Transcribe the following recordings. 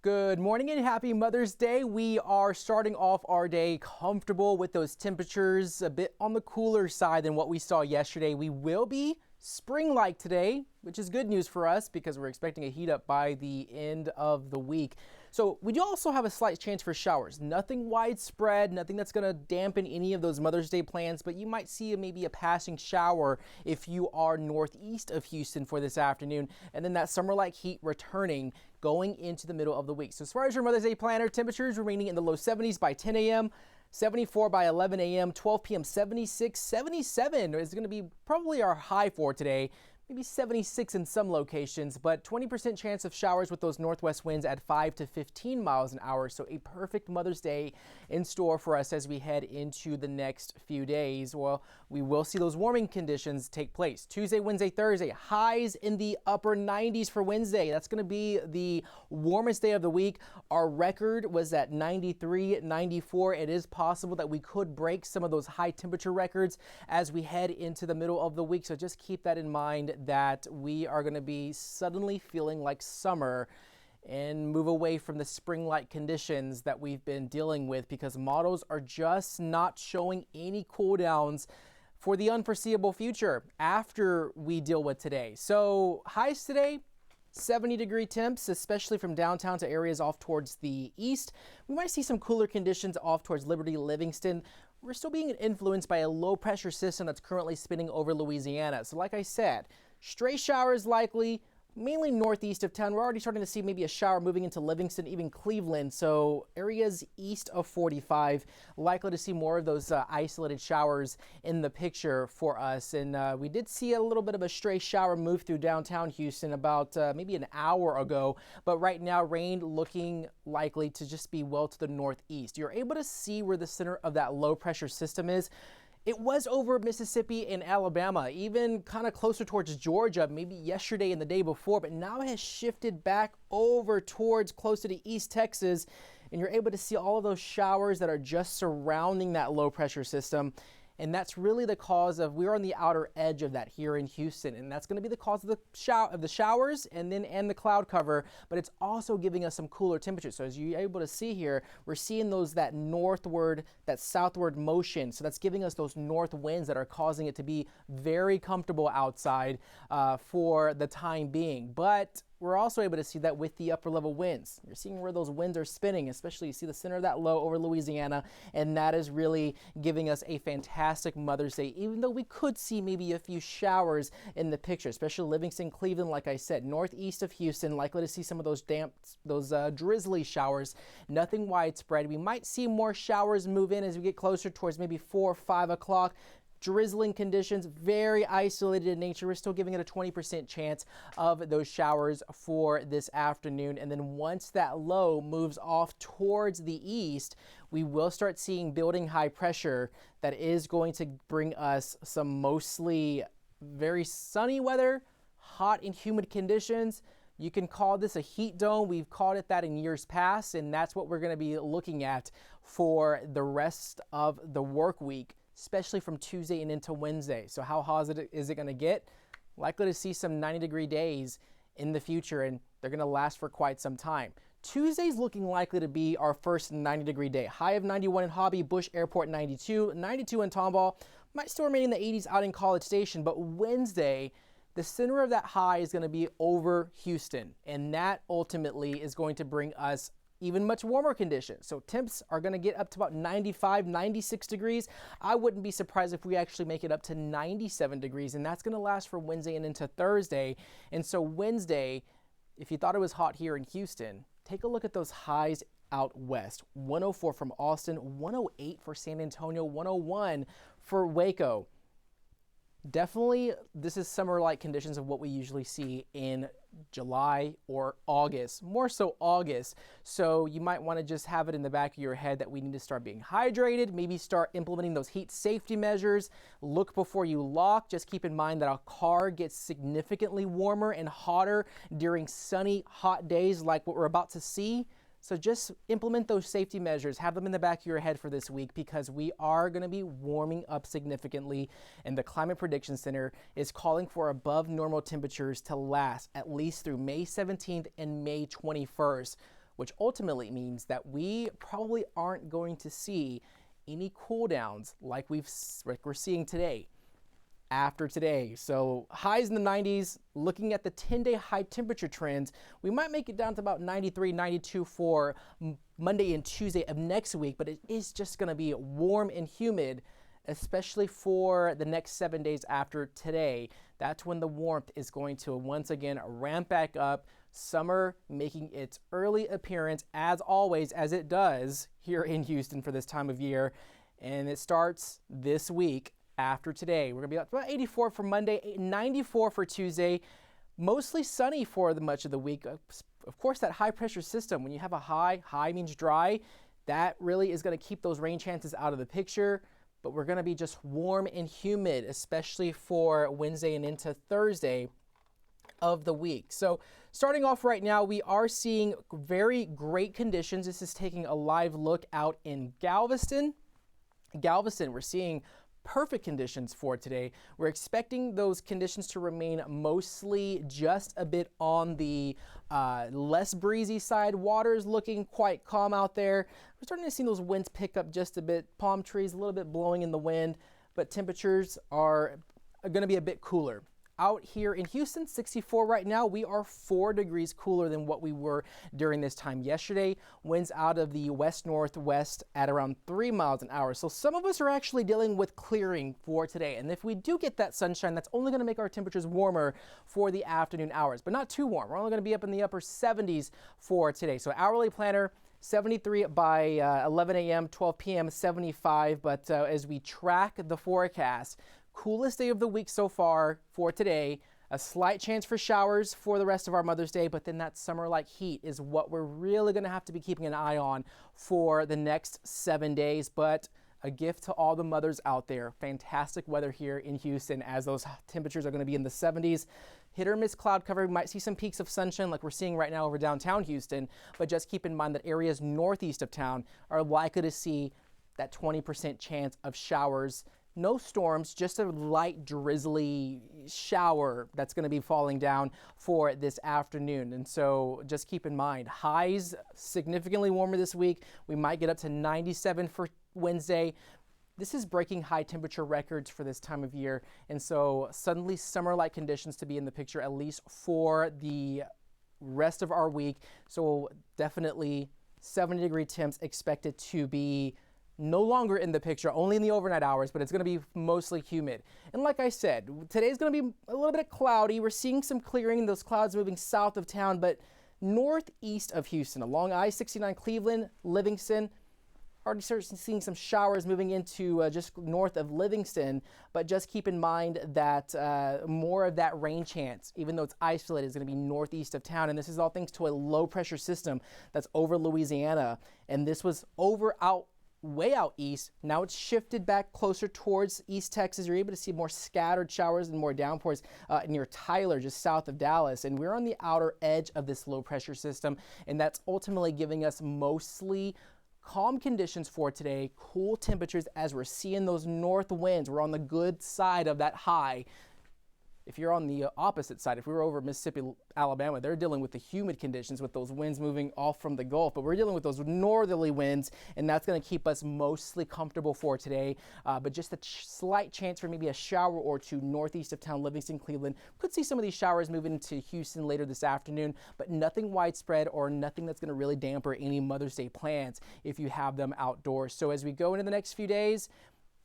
Good morning and happy Mother's Day. We are starting off our day comfortable with those temperatures a bit on the cooler side than what we saw yesterday. We will be spring-like today, which is good news for us because we're expecting a heat up by the end of the week. So we do also have a slight chance for showers. Nothing widespread, nothing that's going to dampen any of those Mother's Day plans, but you might see maybe a passing shower if you are northeast of Houston for this afternoon. And then that summer-like heat returning going into the middle of the week. So as far as your Mother's Day planner, temperatures remaining in the low 70s by 10 a.m. 74 by 11 a.m., 12 p.m., 76, 77 is going to be probably our high for today. Maybe 76 in some locations, but 20% chance of showers with those northwest winds at 5 to 15 miles an hour. So a perfect Mother's Day in store for us as we head into the next few days. Well, we will see those warming conditions take place. Tuesday, Wednesday, Thursday, highs in the upper 90s for Wednesday. That's going to be the warmest day of the week. Our record was at 93, 94. It is possible that we could break some of those high temperature records as we head into the middle of the week. So just keep that in mind, that we are going to be suddenly feeling like summer and move away from the spring-like conditions that we've been dealing with because models are just not showing any cool downs for the unforeseeable future after we deal with today. So highs today, 70-degree temps, especially from downtown to areas off towards the east. We might see some cooler conditions off towards Liberty, Livingston. We're still being influenced by a low-pressure system that's currently spinning over Louisiana. So like I said, stray showers likely, mainly northeast of town. We're already starting to see maybe a shower moving into Livingston, even Cleveland. So areas east of 45, likely to see more of those isolated showers in the picture for us. And we did see a little bit of a stray shower move through downtown Houston about maybe an hour ago. But right now, rain looking likely to just be well to the northeast. You're able to see where the center of that low pressure system is. It was over Mississippi and Alabama, even kind of closer towards Georgia, maybe yesterday and the day before, but now it has shifted back over towards closer to East Texas, and you're able to see all of those showers that are just surrounding that low pressure system. And that's really the cause of, we're on the outer edge of that here in Houston, and that's going to be the cause of the showers and the cloud cover, but it's also giving us some cooler temperatures. So as you're able to see here, we're seeing that northward, that southward motion. So that's giving us those north winds that are causing it to be very comfortable outside for the time being. But we're also able to see that with the upper level winds. You're seeing where those winds are spinning, especially you see the center of that low over Louisiana, and that is really giving us a fantastic Mother's Day, even though we could see maybe a few showers in the picture, especially Livingston, Cleveland, like I said, northeast of Houston, likely to see some of those drizzly showers, nothing widespread. We might see more showers move in as we get closer towards maybe 4 or 5 o'clock. Drizzling conditions, very isolated in nature. We're still giving it a 20% chance of those showers for this afternoon. And then once that low moves off towards the east, we will start seeing building high pressure that is going to bring us some mostly very sunny weather, hot and humid conditions. You can call this a heat dome. We've called it that in years past, and that's what we're going to be looking at for the rest of the work week, especially from Tuesday and into Wednesday. So how hot is it going to get? Likely to see some 90-degree days in the future, and they're going to last for quite some time. Tuesday's looking likely to be our first 90-degree day. High of 91 in Hobby, Bush Airport 92, 92 in Tomball. Might still remain in the 80s out in College Station, but Wednesday, the center of that high is going to be over Houston, and that ultimately is going to bring us even much warmer conditions. So temps are going to get up to about 95, 96 degrees. I wouldn't be surprised if we actually make it up to 97 degrees, and that's going to last for Wednesday and into Thursday. And so Wednesday, if you thought it was hot here in Houston, take a look at those highs out west. 104 from Austin, 108 for San Antonio, 101 for Waco. Definitely, this is summer-like conditions of what we usually see in July or August, more so August. So you might want to just have it in the back of your head that we need to start being hydrated, maybe start implementing those heat safety measures. Look before you lock. Just keep in mind that our car gets significantly warmer and hotter during sunny, hot days like what we're about to see. So just implement those safety measures, have them in the back of your head for this week because we are going to be warming up significantly, and the Climate Prediction Center is calling for above normal temperatures to last at least through May 17th and May 21st. which ultimately means that we probably aren't going to see any cool downs like we're seeing today after today. So highs in the 90s, looking at the 10-day high temperature trends, we might make it down to about 93, 92 for Monday and Tuesday of next week, but it is just going to be warm and humid, especially for the next 7 days after today. That's when the warmth is going to once again ramp back up. Summer making its early appearance, as always, as it does here in Houston for this time of year. And it starts this week after today. We're going to be up about 84 for Monday, 94 for Tuesday. Mostly sunny for much of the week. Of course, that high pressure system, when you have a high means dry, that really is going to keep those rain chances out of the picture. But we're going to be just warm and humid, especially for Wednesday and into Thursday of the week. So starting off right now, we are seeing very great conditions. This is taking a live look out in Galveston. We're seeing perfect conditions for today. We're expecting those conditions to remain mostly just a bit on the less breezy side. Water is looking quite calm out there. We're starting to see those winds pick up just a bit. Palm trees a little bit blowing in the wind, but temperatures are going to be a bit cooler. Out here in Houston, 64 right now. We are 4 degrees cooler than what we were during this time yesterday. Winds out of the west-northwest at around 3 miles an hour. So some of us are actually dealing with clearing for today. And if we do get that sunshine, that's only going to make our temperatures warmer for the afternoon hours, but not too warm. We're only going to be up in the upper 70s for today. So hourly planner, 73 by 11 a.m., 12 p.m., 75. But as we track the forecast, coolest day of the week so far for today. A slight chance for showers for the rest of our Mother's Day, but then that summer-like heat is what we're really going to have to be keeping an eye on for the next 7 days. But a gift to all the mothers out there. Fantastic weather here in Houston as those temperatures are going to be in the 70s. Hit or miss cloud cover. We might see some peaks of sunshine like we're seeing right now over downtown Houston, but just keep in mind that areas northeast of town are likely to see that 20% chance of showers. No storms, just a light drizzly shower that's going to be falling down for this afternoon. And so just keep in mind, highs significantly warmer this week. We might get up to 97 for Wednesday. This is breaking high temperature records for this time of year. And so suddenly summer-like conditions to be in the picture, at least for the rest of our week. So definitely 70-degree temps expected to be no longer in the picture, only in the overnight hours, but it's going to be mostly humid. And like I said, today's going to be a little bit cloudy. We're seeing some clearing, those clouds moving south of town, but northeast of Houston, along I-69 Cleveland, Livingston, already seeing some showers moving into just north of Livingston, but just keep in mind that more of that rain chance, even though it's isolated, is going to be northeast of town. And this is all thanks to a low pressure system that's over Louisiana. And this was way out east. Now it's shifted back closer towards East Texas. You're able to see more scattered showers and more downpours near Tyler, just south of Dallas. And we're on the outer edge of this low pressure system, and that's ultimately giving us mostly calm conditions for today, cool temperatures as we're seeing those north winds. We're on the good side of that high. If you're on the opposite side, if we were over Mississippi, Alabama, they're dealing with the humid conditions with those winds moving off from the Gulf, but we're dealing with those northerly winds, and that's going to keep us mostly comfortable for today. But just a slight chance for maybe a shower or two northeast of town, Livingston, Cleveland. Could see some of these showers moving into Houston later this afternoon, but nothing widespread or nothing that's going to really damper any Mother's Day plans if you have them outdoors. So as we go into the next few days,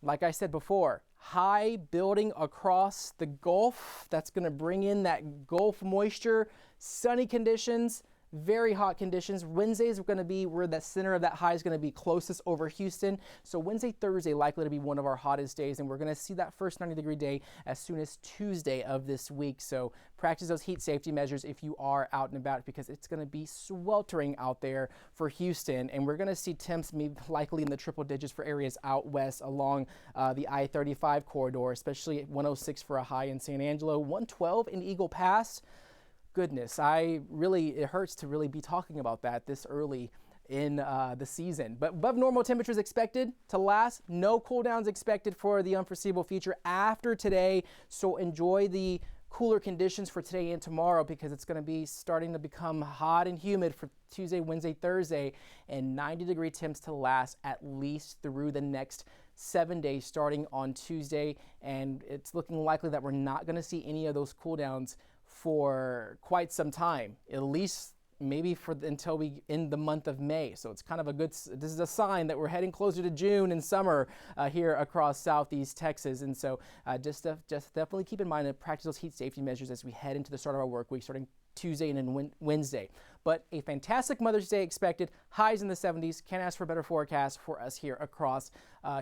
like I said before, high building across the Gulf. That's going to bring in that Gulf moisture, sunny conditions, very hot conditions. Wednesdays are going to be where the center of that high is going to be closest over Houston. So Wednesday, Thursday likely to be one of our hottest days, and we're going to see that first 90-degree day as soon as Tuesday of this week. So practice those heat safety measures if you are out and about, because it's going to be sweltering out there for Houston, and we're going to see temps likely in the triple digits for areas out west along the I-35 corridor, especially at 106 for a high in San Angelo, 112 in Eagle Pass. Goodness, it hurts to really be talking about that this early in the season. But above normal temperatures expected to last. No cool downs expected for the unforeseeable future after today. So enjoy the cooler conditions for today and tomorrow because it's going to be starting to become hot and humid for Tuesday, Wednesday, Thursday, and 90-degree temps to last at least through the next 7 days starting on Tuesday. And it's looking likely that we're not going to see any of those cool downs for quite some time, at least maybe until we end the month of May. So it's kind of this is a sign that we're heading closer to June and summer here across Southeast Texas. And so just definitely keep in mind to practice those heat safety measures as we head into the start of our work week starting Tuesday and then Wednesday. But a fantastic Mother's Day expected, highs in the 70s. Can't ask for a better forecast for us here across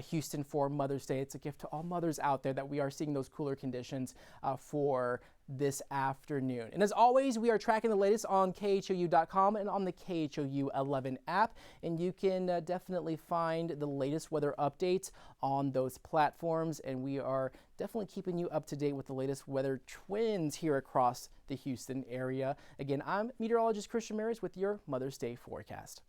Houston for Mother's Day. It's a gift to all mothers out there that we are seeing those cooler conditions for this afternoon. And as always, we are tracking the latest on KHOU.com and on the KHOU 11 app. And you can definitely find the latest weather updates on those platforms. And we are definitely keeping you up to date with the latest weather trends here across the Houston area. Again, I'm meteorologist Chris Ramirez with your Mother's Day forecast.